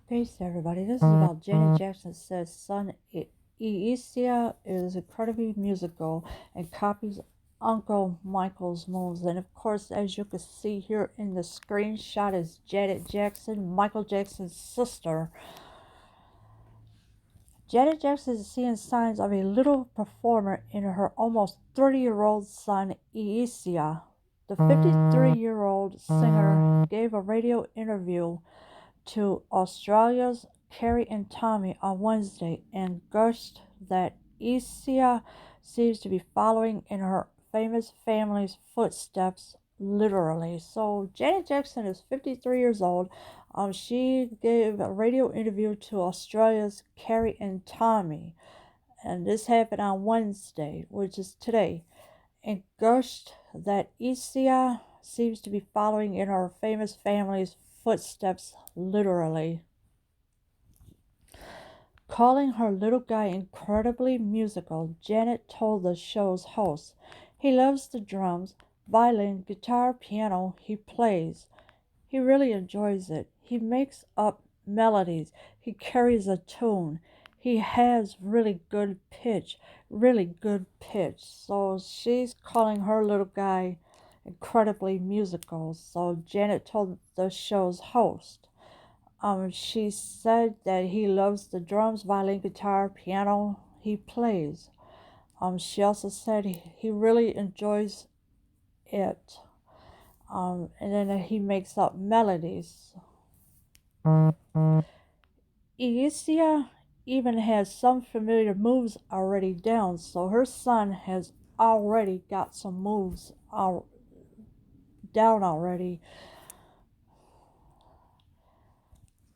Peace, everybody. This is about Janet Jackson's son, Eissa, is incredibly musical and copies Uncle Michael's moves. And of course, as you can see here in the screenshot, is Janet Jackson, Michael Jackson's sister. Janet Jackson is seeing signs of a little performer in her almost 30-year-old son, Eissa. The 53-year-old singer gave a radio interview to Australia's Carrie and Tommy on Wednesday and gushed that Eissa seems to be following in her famous family's footsteps, literally. So Janet Jackson is 53 years old. She gave a radio interview to Australia's Carrie and Tommy, and this happened on Wednesday, which is today, and gushed that Eissa seems to be following in her famous family's footsteps, literally. Calling her little guy incredibly musical, Janet told the show's host, "He loves the drums, violin, guitar, piano he plays. He really enjoys it. He makes up melodies. He carries a tune. He has really good pitch, really good pitch." So she's calling her little guy incredibly musical. So Janet told the show's host. She said that he loves the drums, violin, guitar, piano he plays. She also said he really enjoys it. And then he makes up melodies. Eissa even has some familiar moves already down, so her son has already got some moves down already.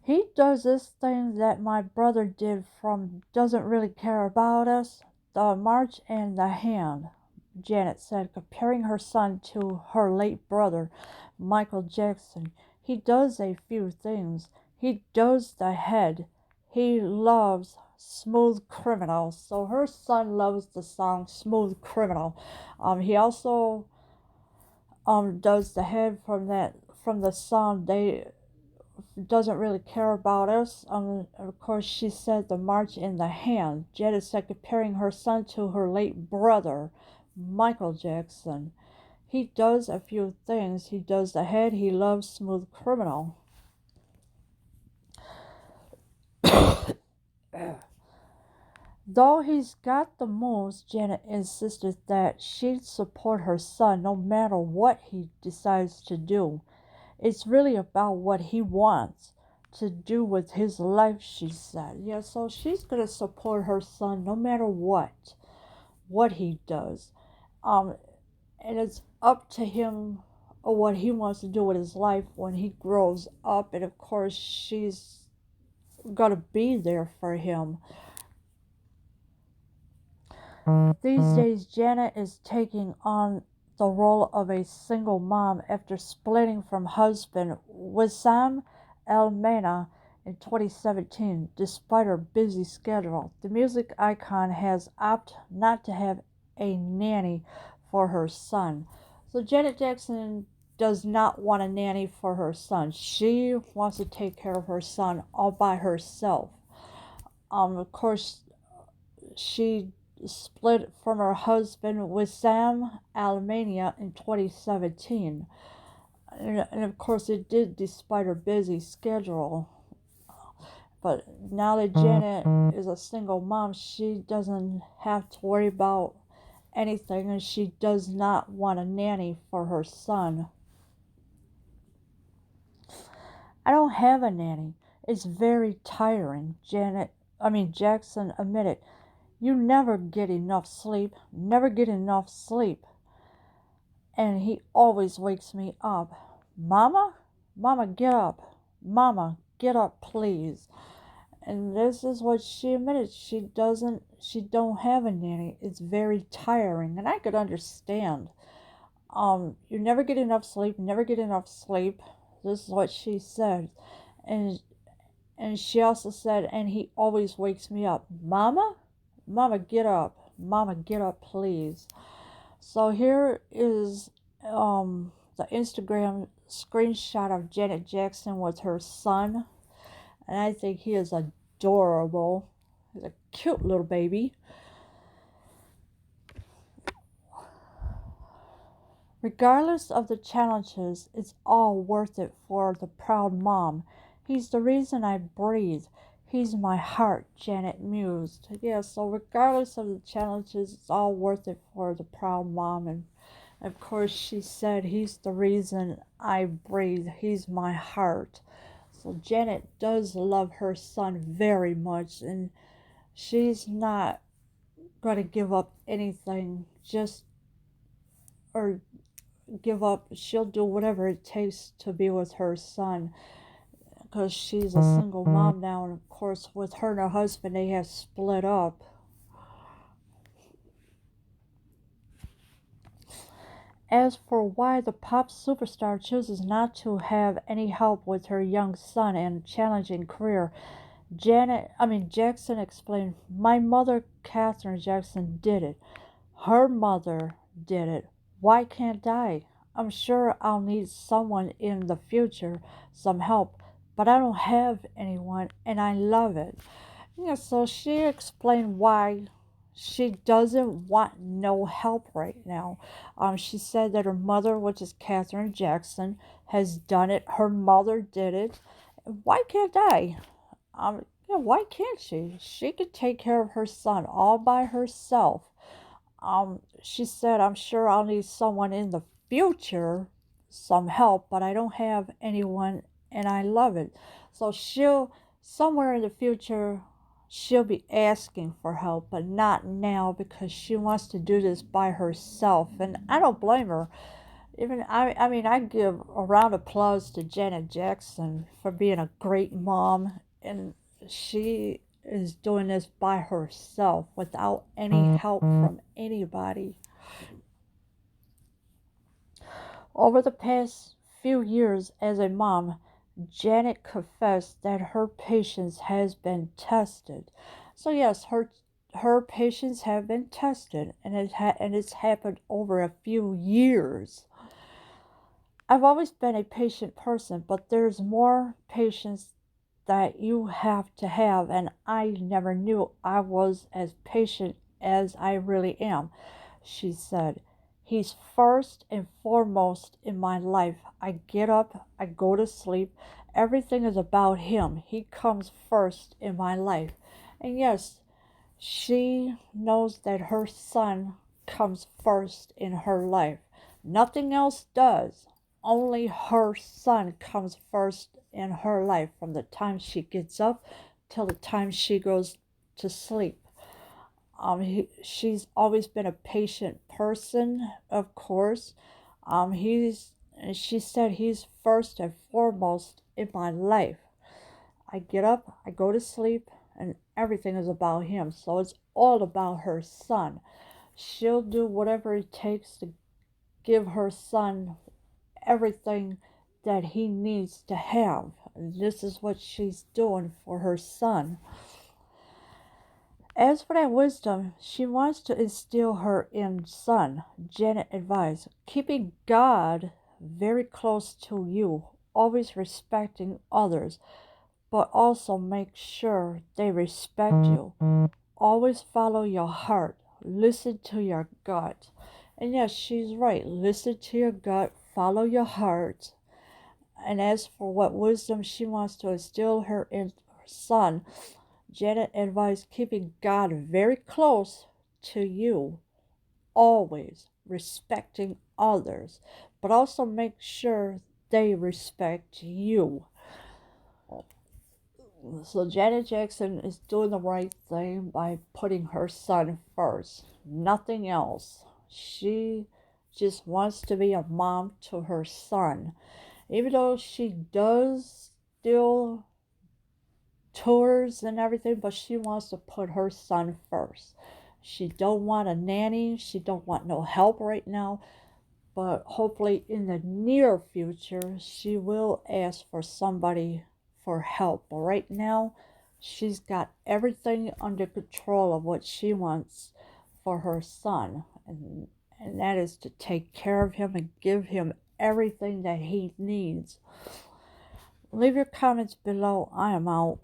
He does this thing that my brother did from Doesn't Really Care About Us, the march and the hand, Janet said, comparing her son to her late brother, Michael Jackson. He does a few things. He does the head. He loves Smooth Criminal. So her son loves the song Smooth Criminal. He also does the head from the song They Doesn't Really Care About Us. Of course, she said the march in the hand. Janet said comparing her son to her late brother, Michael Jackson. He does a few things. He does the head. He loves Smooth Criminal. Though he's got the moves, Janet insisted that she'd support her son no matter what he decides to do. It's really about what he wants to do with his life, she said. Yeah, so she's going to support her son no matter what he does. And it's up to him what he wants to do with his life when he grows up. And of course, she's going to be there for him. These days, Janet is taking on the role of a single mom after splitting from husband Wissam Al-Mana in 2017. Despite her busy schedule, the music icon has opted not to have a nanny for her son. So Janet Jackson does not want a nanny for her son. She wants to take care of her son all by herself. Of course, she split from her husband Wissam Al-Mania in 2017. And of course, it did despite her busy schedule. But now that Janet is a single mom, she doesn't have to worry about anything, and she does not want a nanny for her son. "I don't have a nanny. It's very tiring," Jackson admitted. "You never get enough sleep, never get enough sleep. And he always wakes me up. Mama? Mama, get up. Mama, get up, please." And this is what she admitted. She don't have a nanny. It's very tiring. And I could understand. You never get enough sleep, never get enough sleep. This is what she said. And she also said, and he always wakes me up. Mama? Mama, get up. Mama, get up, please. So here is the Instagram screenshot of Janet Jackson with her son. and I think he is adorable. He's a cute little baby. Regardless of the challenges, it's all worth it for the proud mom. He's the reason I breathe. He's my heart, Janet mused. Yeah, so regardless of the challenges, it's all worth it for the proud mom. And of course, she said, he's the reason I breathe. He's my heart. So Janet does love her son very much, and she's not going to give up anything, just or give up. She'll do whatever it takes to be with her son, because she's a single mom now, and of course with her and her husband they have split up. As for why the pop superstar chooses not to have any help with her young son and challenging career, Jackson explained, my mother, Katherine Jackson, did it. Her mother did it. Why can't I? I'm sure I'll need someone in the future, some help, but I don't have anyone and I love it. Yeah, so she explained why she doesn't want no help right now. She said that her mother, which is Katherine Jackson, has done it. Her mother did it. Why can't I? Yeah, why can't she? She could take care of her son all by herself. She said, I'm sure I'll need someone in the future, some help, but I don't have anyone and I love it. So somewhere in the future, she'll be asking for help, but not now because she wants to do this by herself. And I don't blame her. I give a round of applause to Janet Jackson for being a great mom, and she is doing this by herself without any help from anybody. Over the past few years as a mom, Janet confessed that her patience has been tested. So yes, her patience have been tested, and it's happened over a few years. I've always been a patient person, but there's more patience that you have to have, and I never knew I was as patient as I really am, she said. He's first and foremost in my life. I get up, I go to sleep, everything is about him. He comes first in my life. And yes, she knows that her son comes first in her life. Nothing else does. Only her son comes first in her life from the time she gets up till the time she goes to sleep. She's always been a patient person, of course. She said he's first and foremost in my life. I get up, I go to sleep, and everything is about him. So it's all about her son. She'll do whatever it takes to give her son everything that he needs to have. And this is what she's doing for her son. As for that wisdom, she wants to instill her in son. Janet advised, keeping God very close to you, always respecting others, but also make sure they respect you. Always follow your heart. Listen to your gut. And yes, she's right. Listen to your gut. Follow your heart. And as for what wisdom she wants to instill her in her son, Janet advised keeping God very close to you. Always respecting others, but also make sure they respect you. So Janet Jackson is doing the right thing by putting her son first, nothing else. She just wants to be a mom to her son. Even though she does still tours and everything, but she wants to put her son first. She don't want a nanny. She don't want no help right now. But hopefully in the near future, she will ask for somebody for help. But right now, she's got everything under control of what she wants for her son. And that is to take care of him and give him everything that he needs. Leave your comments below. I am out.